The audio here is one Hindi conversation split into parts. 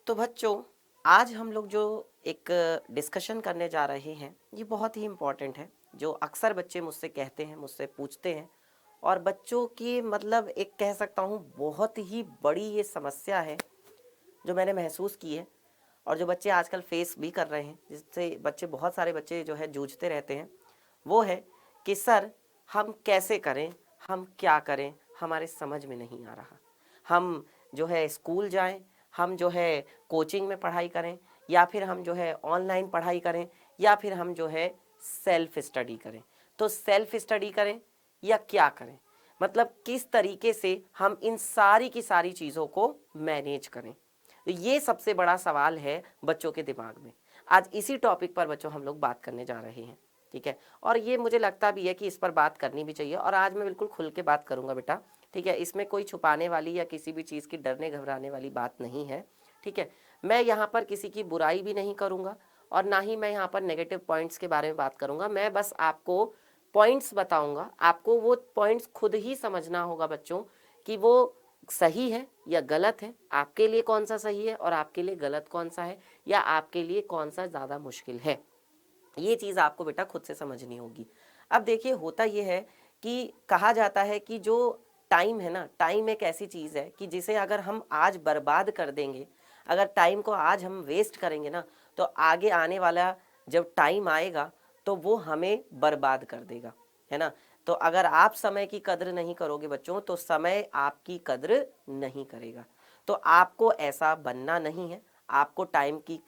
तो बच्चों, आज हम लोग जो एक डिस्कशन करने जा रहे हैं ये बहुत ही इम्पोर्टेंट है। जो अक्सर बच्चे मुझसे कहते हैं, मुझसे पूछते हैं, और बच्चों की मतलब एक कह सकता हूँ बहुत ही बड़ी ये समस्या है जो मैंने महसूस की है, और जो बच्चे आजकल फेस भी कर रहे हैं, जिससे बच्चे बहुत सारे बच्चे जो है जूझते रहते हैं, वो है कि सर हम कैसे करें, हम क्या करें, हमारे समझ में नहीं आ रहा। हम जो है स्कूल जाएं, हम जो है कोचिंग में पढ़ाई करें, या फिर हम जो है ऑनलाइन पढ़ाई करें, या फिर हम जो है सेल्फ स्टडी करें। तो सेल्फ स्टडी करें या क्या करें, मतलब किस तरीके से हम इन सारी की सारी चीज़ों को मैनेज करें। तो ये सबसे बड़ा सवाल है बच्चों के दिमाग में। आज इसी टॉपिक पर बच्चों हम लोग बात करने जा रहे हैं, ठीक है। और ये मुझे लगता भी है कि इस पर बात करनी भी चाहिए, और आज मैं बिल्कुल खुल के बात करूंगा बेटा, ठीक है। इसमें कोई छुपाने वाली या किसी भी चीज़ की डरने घबराने वाली बात नहीं है, ठीक है। मैं यहाँ पर किसी की बुराई भी नहीं करूँगा, और ना ही मैं यहाँ पर नेगेटिव पॉइंट्स के बारे में बात करूँगा। मैं बस आपको पॉइंट्स बताऊँगा, आपको वो पॉइंट्स खुद ही समझना होगा बच्चों कि वो सही है या गलत है, आपके लिए कौन सा सही है और आपके लिए गलत कौन सा है, या आपके लिए कौन सा ज़्यादा मुश्किल है। ये चीज़ आपको बेटा खुद से समझनी होगी। अब देखिए, होता ये है कि कहा जाता है कि जो टाइम है ना, टाइम एक ऐसी चीज़ है कि जिसे अगर हम आज बर्बाद कर देंगे, अगर टाइम को आज हम वेस्ट करेंगे ना, तो आगे आने वाला जब टाइम आएगा तो वो हमें बर्बाद कर देगा, है ना। तो अगर आप समय की कद्र नहीं करोगे बच्चों, तो समय आपकी कद्र नहीं करेगा। तो आपको ऐसा बनना नहीं है, आपको टाइम की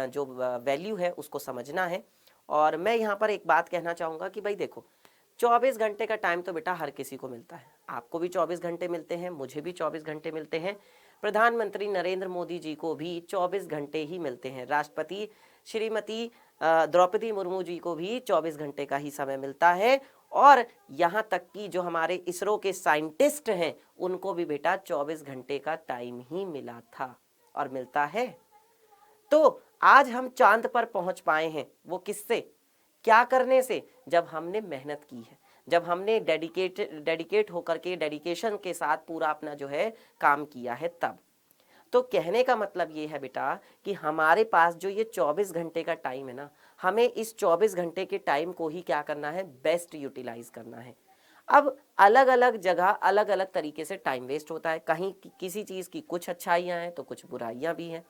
जो वैल्यू है उसको समझना है। और मैं यहाँ पर एक बात कहना चाहूँगा कि भाई देखो, 24 घंटे का टाइम तो बेटा हर किसी को मिलता है। आपको भी 24 घंटे मिलते हैं, मुझे भी 24 घंटे मिलते हैं, प्रधानमंत्री नरेंद्र मोदी जी को भी 24 घंटे ही मिलते हैं, राष्ट्रपति श्रीमती द्रौपदी मुर्मू जी को भी 24 घंटे का ही समय मिलता है, और यहाँ तक कि जो हमारे इसरो के साइंटिस्ट हैं उनको भी बेटा 24 घंटे का टाइम ही मिला था और मिलता है। तो आज हम चांद पर पहुंच पाए हैं, वो किससे, क्या करने से, जब हमने मेहनत की है, जब हमने डेडिकेट होकर के डेडिकेशन के साथ पूरा अपना जो है काम किया है तब। तो कहने का मतलब ये है बेटा कि हमारे पास जो ये 24 घंटे का टाइम है ना, हमें इस 24 घंटे के टाइम को ही क्या करना है, बेस्ट यूटिलाइज करना है। अब अलग अलग जगह अलग अलग तरीके से टाइम वेस्ट होता है, कहीं किसी चीज़ की कुछ अच्छाइयाँ हैं तो कुछ बुराइयाँ भी हैं।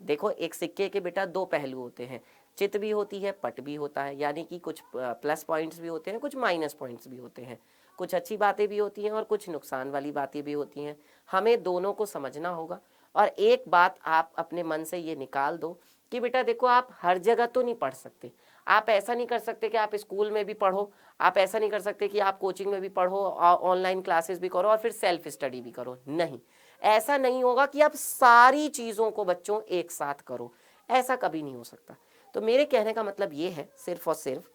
देखो, एक सिक्के के बेटा दो पहलू होते हैं, चित भी होती है, पट भी होता है, यानी कि कुछ प्लस पॉइंट्स भी होते हैं, कुछ माइनस पॉइंट्स भी होते हैं, कुछ अच्छी बातें भी होती हैं और कुछ नुकसान वाली बातें भी होती हैं। हमें दोनों को समझना होगा। और एक बात आप अपने मन से ये निकाल दो कि बेटा देखो, आप हर जगह तो नहीं पढ़ सकते। आप ऐसा नहीं कर सकते कि आप स्कूल में भी पढ़ो, आप ऐसा नहीं कर सकते कि आप कोचिंग में भी पढ़ो, ऑनलाइन क्लासेस भी करो और फिर सेल्फ स्टडी भी करो। नहीं, ऐसा नहीं होगा कि आप सारी चीज़ों को बच्चों एक साथ करो, ऐसा कभी नहीं हो सकता। तो मेरे कहने का मतलब ये है सिर्फ और सिर्फ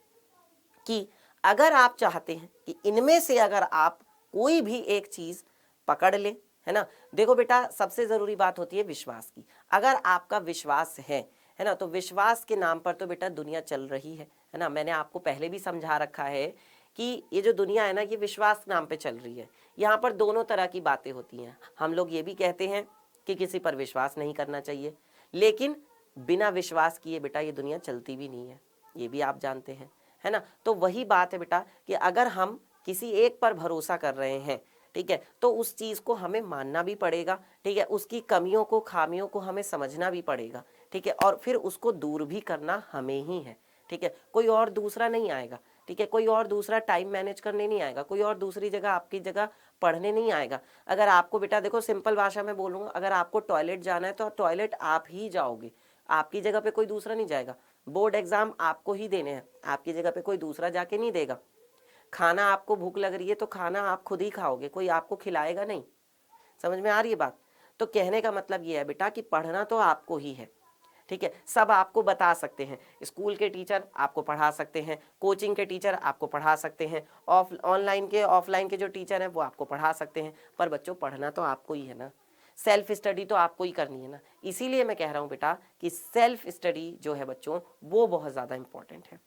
कि अगर आप चाहते हैं कि इनमें से अगर आप कोई भी एक चीज़ पकड़ लें, है ना। देखो बेटा, सबसे ज़रूरी बात होती है विश्वास की। अगर आपका विश्वास है ना, तो विश्वास के नाम पर तो बेटा दुनिया चल रही है ना। मैंने आपको पहले भी समझा रखा है कि ये जो दुनिया है ना, ये विश्वास नाम पे चल रही है। यहाँ पर दोनों तरह की बातें होती हैं। हम लोग ये भी कहते हैं कि किसी पर विश्वास नहीं करना चाहिए, लेकिन बिना विश्वास किए बेटा ये दुनिया चलती भी नहीं है, ये भी आप जानते हैं, है ना। तो वही बात है बेटा कि अगर हम किसी एक पर भरोसा कर रहे हैं, ठीक है, तो उस चीज़ को हमें मानना भी पड़ेगा, ठीक है, उसकी कमियों को खामियों को हमें समझना भी पड़ेगा, ठीक है, और फिर उसको दूर भी करना हमें ही है, ठीक है। कोई और दूसरा नहीं आएगा, ठीक है, कोई और दूसरा टाइम मैनेज करने नहीं आएगा, कोई और दूसरी जगह आपकी जगह पढ़ने नहीं आएगा। अगर आपको बेटा देखो, सिंपल भाषा में बोलूँगा, अगर आपको टॉयलेट जाना है तो टॉयलेट आप ही जाओगे, आपकी जगह पे कोई दूसरा नहीं जाएगा। बोर्ड एग्जाम आपको ही देने हैं, आपकी जगह पे कोई दूसरा जाके नहीं देगा। खाना, आपको भूख लग रही है तो खाना आप खुद ही खाओगे, कोई आपको खिलाएगा नहीं। समझ में आ रही है बात। तो कहने का मतलब ये है बेटा कि पढ़ना तो आपको ही है, ठीक है। सब आपको बता सकते हैं, स्कूल के टीचर आपको पढ़ा सकते हैं, कोचिंग के टीचर आपको पढ़ा सकते हैं, ऑनलाइन के ऑफलाइन के जो टीचर हैं वो आपको पढ़ा सकते हैं, पर बच्चों पढ़ना तो आपको ही है ना। सेल्फ स्टडी तो आपको ही करनी है ना। इसीलिए मैं कह रहा हूँ बेटा कि सेल्फ स्टडी जो है बच्चों, वो बहुत ज़्यादा इंपॉर्टेंट है,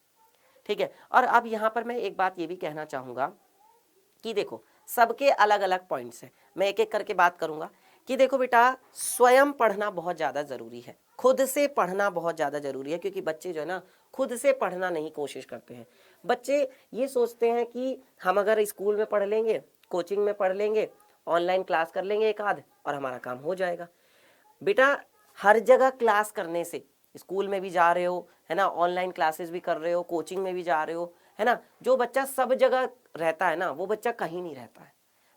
ठीक है। और अब यहाँ पर मैं एक बात ये भी कहना चाहूँगा कि देखो, सबके अलग अलग पॉइंट्स हैं। मैं एक एक करके बात करूँगा कि देखो बेटा, स्वयं पढ़ना बहुत ज़्यादा ज़रूरी है, खुद से पढ़ना बहुत ज़्यादा ज़रूरी है, क्योंकि बच्चे जो है ना खुद से पढ़ना नहीं कोशिश करते हैं। बच्चे ये सोचते हैं कि हम अगर स्कूल में पढ़ लेंगे, कोचिंग में पढ़ लेंगे, ऑनलाइन क्लास कर लेंगे एक आध, और हमारा काम हो जाएगा। बेटा, हर जगह क्लास करने से, स्कूल में भी जा रहे हो है ना, ऑनलाइन क्लासेस भी कर रहे हो, कोचिंग में भी जा रहे हो है ना, जो बच्चा सब जगह रहता है ना, वो बच्चा कहीं नहीं रहता है।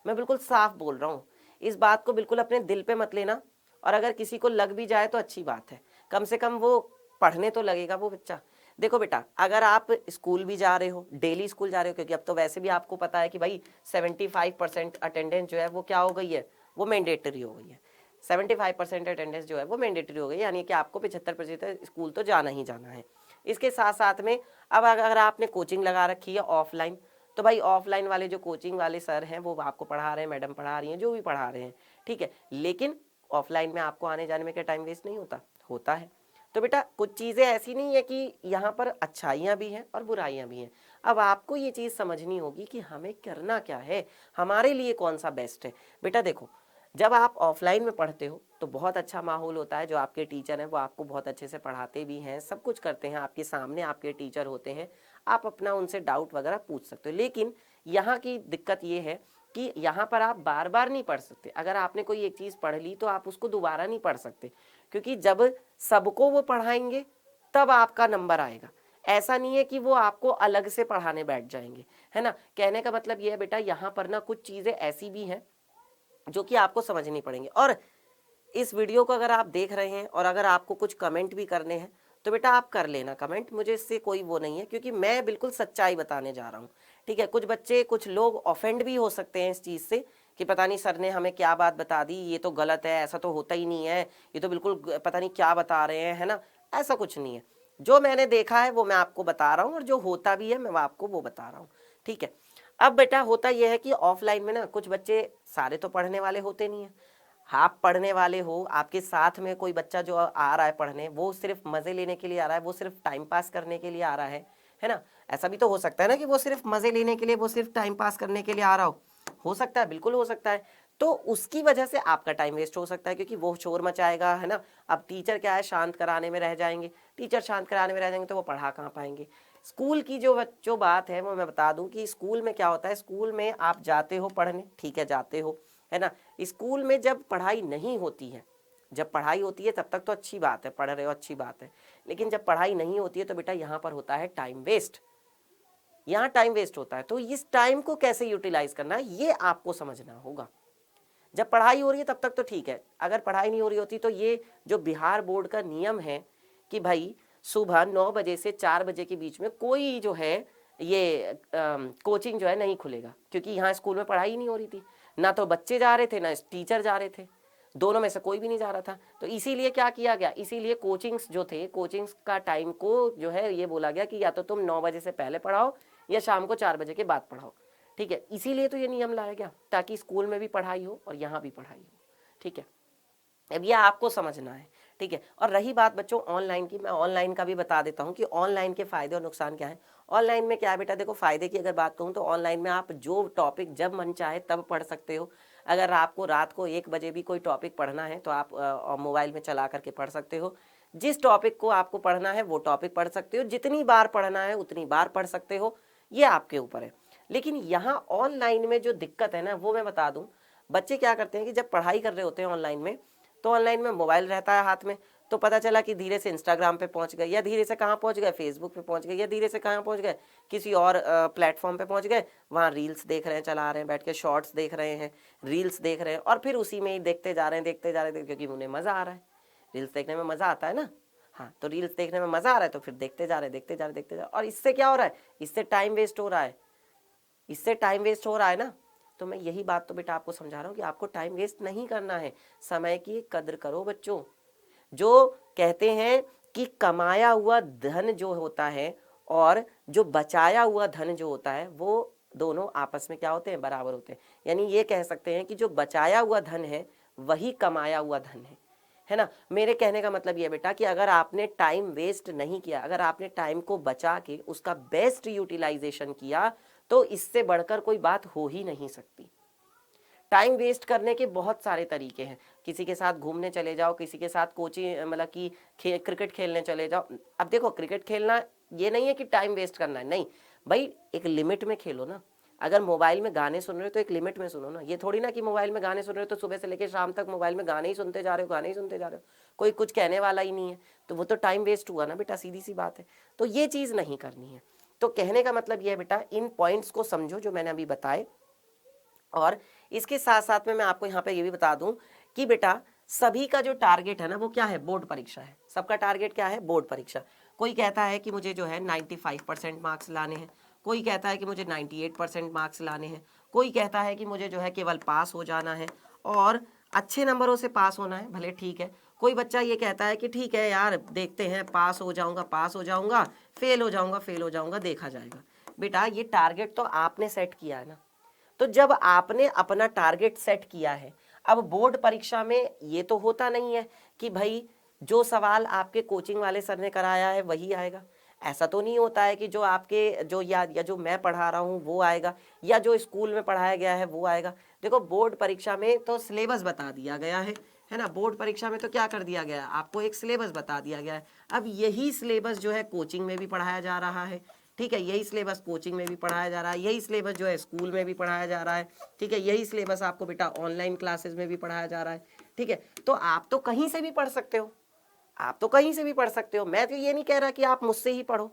मैं बिल्कुल साफ बोल रहा हूँ, इस बात को बिल्कुल अपने दिल पे मत लेना, और अगर किसी को लग भी जाए तो अच्छी बात है, कम से कम वो पढ़ने तो लगेगा वो बच्चा। देखो बेटा, अगर आप स्कूल भी जा रहे हो, डेली स्कूल जा रहे हो, क्योंकि अब तो वैसे भी आपको पता है कि भाई 75% अटेंडेंस जो है वो क्या हो गई है, वो मैंडेटरी हो गई है। 75% अटेंडेंस जो है वो मैंडेटरी हो गई, यानी कि आपको 75% स्कूल तो जाना ही जाना है। इसके साथ साथ में अब अगर आपने कोचिंग लगा रखी है ऑफलाइन, तो भाई ऑफलाइन वाले जो कोचिंग वाले सर हैं वो आपको पढ़ा रहे हैं, मैडम पढ़ा रही हैं, जो भी पढ़ा रहे हैं, ठीक है, लेकिन ऑफलाइन में आपको आने जाने में क्या टाइम वेस्ट नहीं होता? होता है। तो बेटा, कुछ चीज़ें ऐसी नहीं है कि यहाँ पर अच्छाइयाँ भी हैं और बुराइयाँ भी हैं। अब आपको ये चीज़ समझनी होगी कि हमें करना क्या है, हमारे लिए कौन सा बेस्ट है। बेटा देखो, जब आप ऑफलाइन में पढ़ते हो तो बहुत अच्छा माहौल होता है, जो आपके टीचर हैं वो आपको बहुत अच्छे से पढ़ाते भी हैं, सब कुछ करते हैं, आपके सामने आपके टीचर होते हैं, आप अपना उनसे डाउट वगैरह पूछ सकते हो। लेकिन यहाँ की दिक्कत ये है कि यहाँ पर आप बार बार नहीं पढ़ सकते। अगर आपने कोई एक चीज़ पढ़ ली तो आप उसको दोबारा नहीं पढ़ सकते, क्योंकि जब सबको वो पढ़ाएंगे तब आपका नंबर आएगा। ऐसा नहीं है कि वो आपको अलग से पढ़ाने बैठ जाएंगे, है ना। कहने का मतलब ये है बेटा, यहाँ पर ना कुछ चीज़ें ऐसी भी हैं जो कि आपको समझनी पड़ेंगी। और इस वीडियो को अगर आप देख रहे हैं और अगर आपको कुछ कमेंट भी करने हैं तो बेटा आप कर लेना कमेंट, मुझे इससे कोई वो नहीं है, क्योंकि मैं बिल्कुल सच्चाई बताने जा रहा हूँ, ठीक है। कुछ बच्चे, कुछ लोग ऑफेंड भी हो सकते हैं इस चीज़ से कि पता नहीं सर ने हमें क्या बात बता दी, ये तो गलत है, ऐसा तो होता ही नहीं है, ये तो बिल्कुल पता नहीं क्या बता रहे हैं, है ना। ऐसा कुछ नहीं है, जो मैंने देखा है वो मैं आपको बता रहा हूँ, और जो होता भी है मैं आपको वो बता रहा हूँ, ठीक है। अब बेटा होता यह है कि ऑफलाइन में ना कुछ बच्चे, सारे तो पढ़ने वाले होते नहीं है, आप पढ़ने वाले हो, आपके साथ में कोई बच्चा जो आ रहा है पढ़ने, वो सिर्फ मज़े लेने के लिए आ रहा है, वो सिर्फ टाइम पास करने के लिए आ रहा है ना। ऐसा भी तो हो सकता है ना कि वो सिर्फ मज़े लेने के लिए, वो सिर्फ टाइम पास करने के लिए आ रहा हो सकता है, बिल्कुल हो सकता है। तो उसकी वजह से आपका टाइम वेस्ट हो सकता है, क्योंकि वो शोर मचाएगा, है ना। अब टीचर क्या है, शांत कराने में रह जाएंगे, टीचर शांत कराने में रह जाएंगे तो वो पढ़ा कहाँ पाएंगे। स्कूल की जो बात है वो मैं बता दूं कि स्कूल में क्या होता है, स्कूल में आप जाते हो पढ़ने, ठीक है, जाते हो, है ना। स्कूल में जब पढ़ाई नहीं होती है, जब पढ़ाई होती है तब तक तो अच्छी बात है, पढ़ रहे हो अच्छी बात है, लेकिन जब पढ़ाई नहीं होती है तो बेटा यहाँ पर होता है टाइम वेस्ट, यहाँ टाइम वेस्ट होता है। तो इस टाइम को कैसे यूटिलाइज करना है ये आपको समझना होगा। जब पढ़ाई हो रही है तब तक तो ठीक है, अगर पढ़ाई नहीं हो रही होती तो ये जो बिहार बोर्ड का नियम है कि भाई सुबह 9 बजे से 4 बजे के बीच में कोई जो है ये कोचिंग जो है नहीं खुलेगा, क्योंकि यहाँ स्कूल में पढ़ाई ही नहीं हो रही थी, ना तो बच्चे जा रहे थे ना टीचर जा रहे थे, दोनों में से कोई भी नहीं जा रहा था। तो इसीलिए क्या किया गया, इसीलिए कोचिंग्स जो थे, कोचिंग्स का टाइम को जो है ये बोला गया कि या तो तुम 9 बजे से पहले पढ़ाओ या शाम को 4 बजे के बाद पढ़ाओ, ठीक है। इसीलिए तो ये नियम लाया गया, ताकि स्कूल में भी पढ़ाई हो और यहाँ भी पढ़ाई हो, ठीक है। अब ये आपको समझना है, ठीक है। और रही बात बच्चों ऑनलाइन की, मैं ऑनलाइन का भी बता देता हूँ कि ऑनलाइन के फ़ायदे और नुकसान क्या है। ऑनलाइन में क्या है बेटा, देखो फ़ायदे की अगर बात कहूँ तो ऑनलाइन में आप जो टॉपिक जब मन चाहे तब पढ़ सकते हो। अगर आपको रात को 1 बजे भी कोई टॉपिक पढ़ना है तो आप मोबाइल में चला करके पढ़ सकते हो। जिस टॉपिक को आपको पढ़ना है वो टॉपिक पढ़ सकते हो, जितनी बार पढ़ना है उतनी बार पढ़ सकते हो, ये आपके ऊपर है। लेकिन यहाँ ऑनलाइन में जो दिक्कत है ना वो मैं बता दूँ, बच्चे क्या करते हैं कि जब पढ़ाई कर रहे होते हैं ऑनलाइन में, तो ऑनलाइन में मोबाइल रहता है हाथ में, तो पता चला कि धीरे से इंस्टाग्राम पे पहुंच गए, या धीरे से कहाँ पहुंच गए, फेसबुक पे पहुंच गए, या धीरे से कहाँ पहुंच गए, किसी और प्लेटफॉर्म पे पहुंच गए, वहाँ रील्स देख रहे हैं, चला रहे हैं बैठ के, शॉर्ट्स देख रहे हैं, रील्स देख रहे हैं, और फिर उसी में ही देखते जा रहे हैं, देखते जा रहे हैं, क्योंकि उन्हें मज़ा आ रहा है, रील्स देखने में मज़ा आता है ना। हाँ, तो रील्स देखने में मज़ा आ रहा है तो फिर देखते जा रहे हैं, देखते जा रहे हैं, देखते जा रहे हैं, और इससे क्या हो रहा है, इससे टाइम वेस्ट हो रहा है, इससे टाइम वेस्ट हो रहा है ना। तो मैं यही बात तो बेटा आपको समझा रहा हूँ कि आपको टाइम वेस्ट नहीं करना है, समय की कद्र करो बच्चों। जो कहते हैं कि कमाया हुआ धन जो होता है और जो बचाया हुआ धन जो होता है वो दोनों आपस में क्या होते हैं, बराबर होते हैं। यानी ये कह सकते हैं कि जो बचाया हुआ धन है वही कमाया हुआ धन है ना। मेरे कहने का मतलब ये बेटा कि अगर आपने टाइम वेस्ट नहीं किया, अगर आपने टाइम को बचा के उसका बेस्ट यूटिलाइजेशन किया, तो इससे बढ़कर कोई बात हो ही नहीं सकती। टाइम वेस्ट करने के बहुत सारे तरीके हैं। किसी के साथ घूमने चले जाओ, किसी के साथ कोचिंग मतलब कि क्रिकेट खेलने चले जाओ। अब देखो क्रिकेट खेलना ये नहीं है कि टाइम वेस्ट करना है, नहीं भाई, एक लिमिट में खेलो ना। अगर मोबाइल में गाने सुन रहे हो तो एक लिमिट में सुनो ना। ये थोड़ी ना कि मोबाइल में गाने सुन रहे हो तो सुबह से लेकर शाम तक मोबाइल में गाने ही सुनते जा रहे हो, गाने ही सुनते जा रहे हो, कोई कुछ कहने वाला ही नहीं है, तो वो तो टाइम वेस्ट हुआ ना बेटा, सीधी सी बात है। तो ये चीज़ नहीं करनी है। तो कहने का मतलब ये है बेटा, इन पॉइंट्स को समझो जो मैंने अभी बताए। और इसके साथ साथ में मैं आपको यहाँ पे ये भी बता दूं कि बेटा सभी का जो टारगेट है ना वो क्या है, बोर्ड परीक्षा है। सबका टारगेट क्या है, बोर्ड परीक्षा। कोई कहता है कि मुझे जो है 95% मार्क्स लाने हैं, कोई कहता है कि मुझे 98% मार्क्स लाने हैं, कोई कहता है कि मुझे जो है केवल पास हो जाना है और अच्छे नंबरों से पास होना है, भले ठीक है। कोई बच्चा ये कहता है कि ठीक है यार देखते हैं, पास हो जाऊंगा, फेल हो जाऊंगा, देखा जाएगा। बेटा ये टारगेट तो आपने सेट किया है ना। तो जब आपने अपना टारगेट सेट किया है, अब बोर्ड परीक्षा में ये तो होता नहीं है कि भाई जो सवाल आपके कोचिंग वाले सर ने कराया है वही आएगा। ऐसा तो नहीं होता है कि जो आपके जो या जो मैं पढ़ा रहा हूँ वो आएगा, या जो स्कूल में पढ़ाया गया है वो आएगा। देखो बोर्ड परीक्षा में तो सिलेबस बता दिया गया है ना। बोर्ड परीक्षा में तो क्या कर दिया गया है, आपको एक सिलेबस बता दिया गया है। अब यही सिलेबस जो है कोचिंग में भी पढ़ाया जा रहा है, ठीक है। यही सिलेबस कोचिंग में भी पढ़ाया जा रहा है, यही सिलेबस जो है स्कूल में भी पढ़ाया जा रहा है, ठीक है। यही सिलेबस आपको बेटा ऑनलाइन क्लासेस में भी पढ़ाया जा रहा है, ठीक है। तो आप तो कहीं से भी पढ़ सकते हो, आप तो कहीं से भी पढ़ सकते हो। मैं तो ये नहीं कह रहा कि आप मुझसे ही पढ़ो,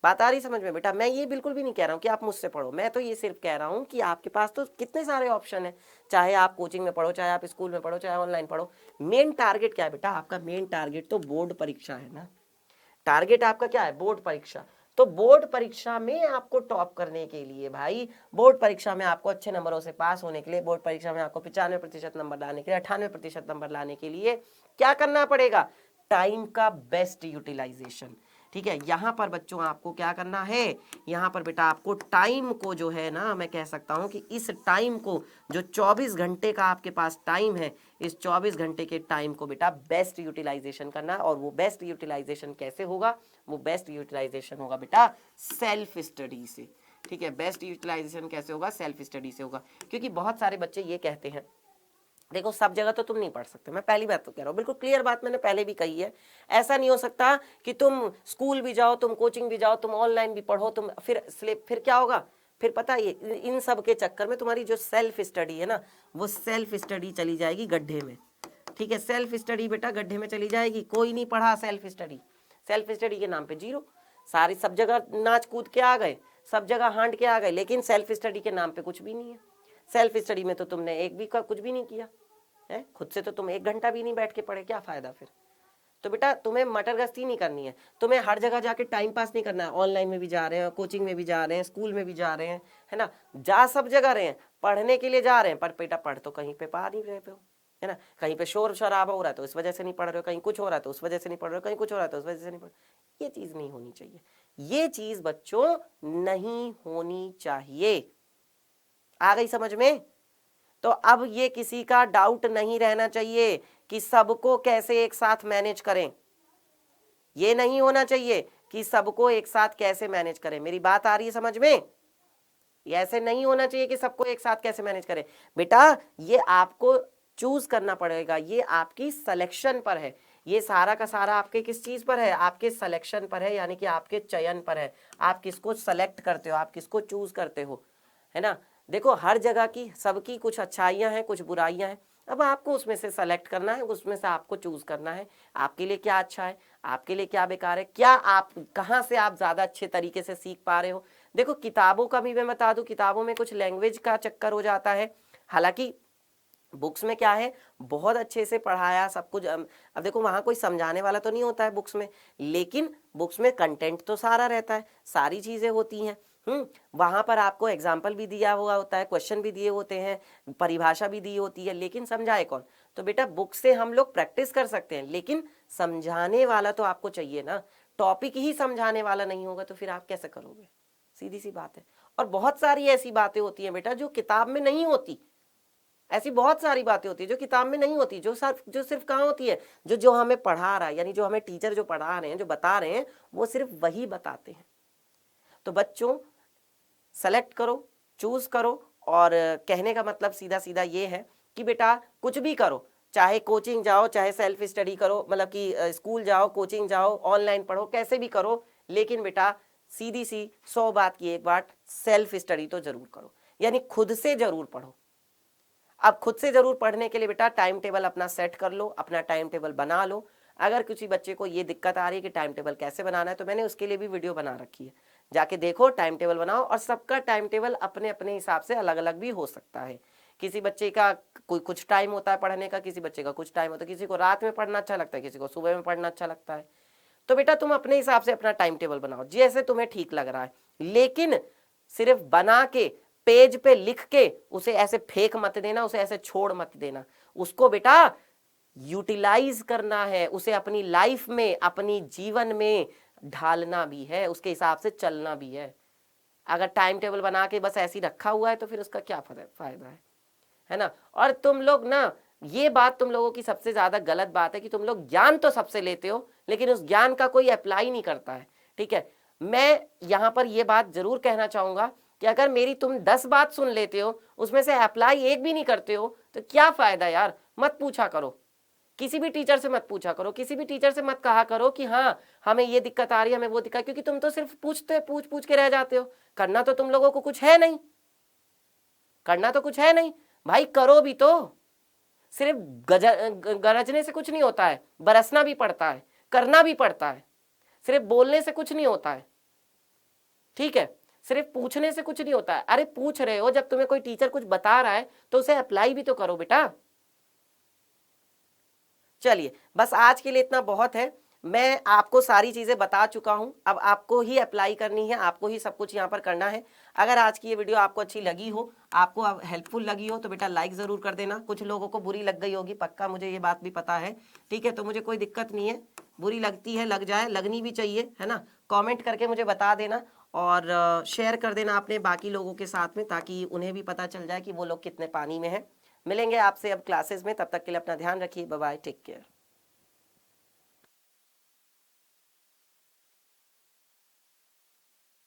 बात आ रही समझ में बेटा। मैं ये बिल्कुल भी नहीं कह रहा हूँ कि आप मुझसे पढ़ो, मैं तो ये सिर्फ कह रहा हूँ कि आपके पास तो कितने सारे ऑप्शन है। चाहे आप कोचिंग में पढ़ो, चाहे आप स्कूल में पढ़ो, चाहे ऑनलाइन पढ़ो। मेन टारगेट क्या है बेटा, आपका मेन टारगेट तो बोर्ड परीक्षा है ना। टारगेट आपका क्या है, बोर्ड परीक्षा। तो बोर्ड परीक्षा में आपको टॉप करने के लिए भाई, बोर्ड परीक्षा में आपको अच्छे नंबरों से पास होने के लिए, बोर्ड परीक्षा में आपको 95% नंबर लाने के लिए, 98% नंबर लाने के लिए क्या करना पड़ेगा, टाइम का बेस्ट यूटिलाइजेशन, ठीक है। यहाँ पर बच्चों आपको क्या करना है, यहाँ पर बेटा आपको टाइम को जो है ना, मैं कह सकता हूँ कि इस टाइम को, जो 24 घंटे का आपके पास टाइम है, इस 24 घंटे के टाइम को बेटा बेस्ट यूटिलाइजेशन करना। और वो बेस्ट यूटिलाइजेशन कैसे होगा, वो बेस्ट यूटिलाइजेशन होगा बेटा सेल्फ स्टडी से, ठीक है। बेस्ट यूटिलाइजेशन कैसे होगा, सेल्फ स्टडी से होगा। क्योंकि बहुत सारे बच्चे ये कहते हैं, देखो सब जगह तो तुम नहीं पढ़ सकते, मैं पहली बात तो कह रहा हूँ, बिल्कुल क्लियर बात मैंने पहले भी कही है। ऐसा नहीं हो सकता कि तुम स्कूल भी जाओ, तुम कोचिंग भी जाओ, तुम ऑनलाइन भी पढ़ो, तुम फिर क्या होगा, फिर पता है इन सब के चक्कर में तुम्हारी जो सेल्फ स्टडी है ना, वो सेल्फ स्टडी चली जाएगी गड्ढे में, ठीक है। सेल्फ स्टडी बेटा गड्ढे में चली जाएगी। कोई नहीं पढ़ा सेल्फ स्टडी, सेल्फ स्टडी के नाम पे जीरो, सारी सब जगह नाच कूद के आ गए, सब जगह हांड के आ गए, लेकिन सेल्फ स्टडी के नाम पे कुछ भी नहीं है। सेल्फ स्टडी में तो तुमने एक भी कुछ भी नहीं किया है, खुद से तो तुम 1 घंटा भी नहीं बैठ के पढ़े, क्या फायदा फिर। तो बेटा तुम्हें मटर गश्ती नहीं करनी है, तुम्हें हर जगह जाके टाइम पास नहीं करना है। ऑनलाइन में भी जा रहे हैं, कोचिंग में भी जा रहे हैं, स्कूल में भी जा रहे हैं, है ना, जा सब जगह रहे हैं, पढ़ने के लिए जा रहे हैं, पर बेटा पढ़ तो कहीं पे पा नहीं रहे हो, है ना। कहीं पे शोर शराबा हो रहा है तो इस वजह से नहीं पढ़ रहे हो, कहीं कुछ हो रहा है तो उस वजह से नहीं पढ़ रहे हो, कहीं कुछ हो रहा है तो उस वजह से नहीं पढ़। ये चीज नहीं होनी चाहिए, ये चीज बच्चों नहीं होनी चाहिए। आ गई समझ में। तो अब ये किसी का डाउट नहीं रहना चाहिए कि सबको कैसे एक साथ मैनेज करें, ये नहीं होना चाहिए कि सबको एक साथ कैसे मैनेज करें। मेरी बात आ रही है समझ में, ये ऐसे नहीं होना चाहिए कि सबको एक साथ कैसे मैनेज करें। बेटा ये आपको चूज करना पड़ेगा, ये आपकी सिलेक्शन पर है, ये सारा का सारा आपके किस चीज पर है, आपके सिलेक्शन पर है, यानी कि आपके चयन पर है। आप किसको सेलेक्ट करते हो, आप किसको चूज करते हो, है ना। देखो हर जगह की सबकी कुछ अच्छाइयां हैं, कुछ बुराइयां हैं। अब आपको उसमें से सेलेक्ट करना है, उसमें से आपको चूज करना है आपके लिए क्या अच्छा है, आपके लिए क्या बेकार है, क्या आप कहाँ से आप ज्यादा अच्छे तरीके से सीख पा रहे हो। देखो किताबों का भी मैं बता दूं, किताबों में कुछ लैंग्वेज का चक्कर हो जाता है, हालांकि बुक्स में क्या है, बहुत अच्छे से पढ़ाया सब कुछ। अब देखो वहां कोई समझाने वाला तो नहीं होता है बुक्स में, लेकिन बुक्स में कंटेंट तो सारा रहता है, सारी चीजें होती हैं। वहां पर आपको एग्जाम्पल भी दिया हुआ होता है, क्वेश्चन भी दिए होते हैं, परिभाषा भी दी होती है, लेकिन समझाए कौन। तो बेटा बुक से हम लोग प्रैक्टिस कर सकते हैं, लेकिन समझाने वाला तो आपको चाहिए ना। टॉपिक ही समझाने वाला नहीं होगा तो फिर आप कैसे करोगे, सीधी सी बात है। और बहुत सारी ऐसी बातें होती हैं बेटा जो किताब में नहीं होती, ऐसी बहुत सारी बातें होती है जो किताब में नहीं होती, जो सिर्फ कहाँ होती है, जो हमें पढ़ा रहा है, यानी जो हमें टीचर जो पढ़ा रहे हैं, जो बता रहे हैं, वो सिर्फ वही बताते हैं। तो बच्चों सेलेक्ट करो, चूज करो और कहने का मतलब सीधा सीधा ये है कि बेटा कुछ भी करो, चाहे कोचिंग जाओ, चाहे सेल्फ स्टडी करो, मतलब कि स्कूल जाओ, कोचिंग जाओ, ऑनलाइन पढ़ो, कैसे भी करो, लेकिन बेटा सीधी सी 100 बात की एक बात, सेल्फ स्टडी तो जरूर करो, यानी खुद से जरूर पढ़ो। अब खुद से जरूर पढ़ने के लिए बेटा टाइम टेबल अपना सेट कर लो, अपना टाइम टेबल बना लो। अगर किसी बच्चे को ये दिक्कत आ रही है कि टाइम टेबल कैसे बनाना है, तो मैंने उसके लिए भी वीडियो बना रखी है, जाके देखो, टाइम टेबल बनाओ। और सबका टाइम टेबल अपने अपने हिसाब से अलग अलग भी हो सकता है। किसी बच्चे का कोई कुछ टाइम होता है पढ़ने का, किसी बच्चे का कुछ टाइम होता है, किसी को रात में पढ़ना अच्छा लगता है, किसी को सुबह में पढ़ना अच्छा लगता है। तो बेटा तुम अपने हिसाब से अपना टाइम टेबल बनाओ जैसे तुम्हें ठीक लग रहा है, लेकिन सिर्फ बना के पेज पे लिख के उसे ऐसे फेंक मत देना, उसे ऐसे छोड़ मत देना। उसको बेटा यूटिलाइज करना है, उसे अपनी लाइफ में, अपनी जीवन में ढालना भी है, उसके हिसाब से चलना भी है। अगर टाइम टेबल बना के बस ऐसे ही रखा हुआ है तो फिर उसका क्या फायदा है ना। और तुम लोग ना, ये बात तुम लोगों की सबसे ज्यादा गलत बात है कि तुम लोग ज्ञान तो सबसे लेते हो, लेकिन उस ज्ञान का कोई अप्लाई नहीं करता है। ठीक है, मैं यहां पर ये बात जरूर कहना चाहूंगा कि अगर मेरी तुम 10 बात सुन लेते हो, उसमें से अप्लाई एक भी नहीं करते हो, तो क्या फायदा यार। मत पूछा करो, किसी भी टीचर से मत पूछा करो, किसी भी टीचर से मत कहा करो कि हाँ हमें ये दिक्कत आ रही है, हमें वो दिक्कत, क्योंकि तुम तो सिर्फ पूछ पूछ के रह जाते हो। करना तो तुम लोगों को कुछ है नहीं, करना तो कुछ है नहीं भाई, करो भी तो। सिर्फ गरजने से कुछ नहीं होता है, बरसना भी पड़ता है, करना भी पड़ता है। सिर्फ बोलने से कुछ नहीं होता है, ठीक है, सिर्फ पूछने से कुछ नहीं होता है। अरे पूछ रहे हो, जब तुम्हें कोई टीचर कुछ बता रहा है तो उसे अप्लाई भी तो करो बेटा। चलिए, बस आज के लिए इतना बहुत है। मैं आपको सारी चीजें बता चुका हूं, अब आपको ही अप्लाई करनी है, आपको ही सब कुछ यहाँ पर करना है। अगर आज की ये वीडियो आपको अच्छी लगी हो, आपको हेल्पफुल लगी हो, तो बेटा लाइक जरूर कर देना। कुछ लोगों को बुरी लग गई होगी, पक्का मुझे ये बात भी पता है, ठीक है, तो मुझे कोई दिक्कत नहीं है, बुरी लगती है लग जाए, लगनी भी चाहिए, है ना। कॉमेंट करके मुझे बता देना और शेयर कर देना अपने बाकी लोगों के साथ में, ताकि उन्हें भी पता चल जाए कि वो लोग कितने पानी में है। मिलेंगे आपसे अब क्लासेस में, तब तक के लिए अपना ध्यान रखिए, बाय बाय, टेक केयर।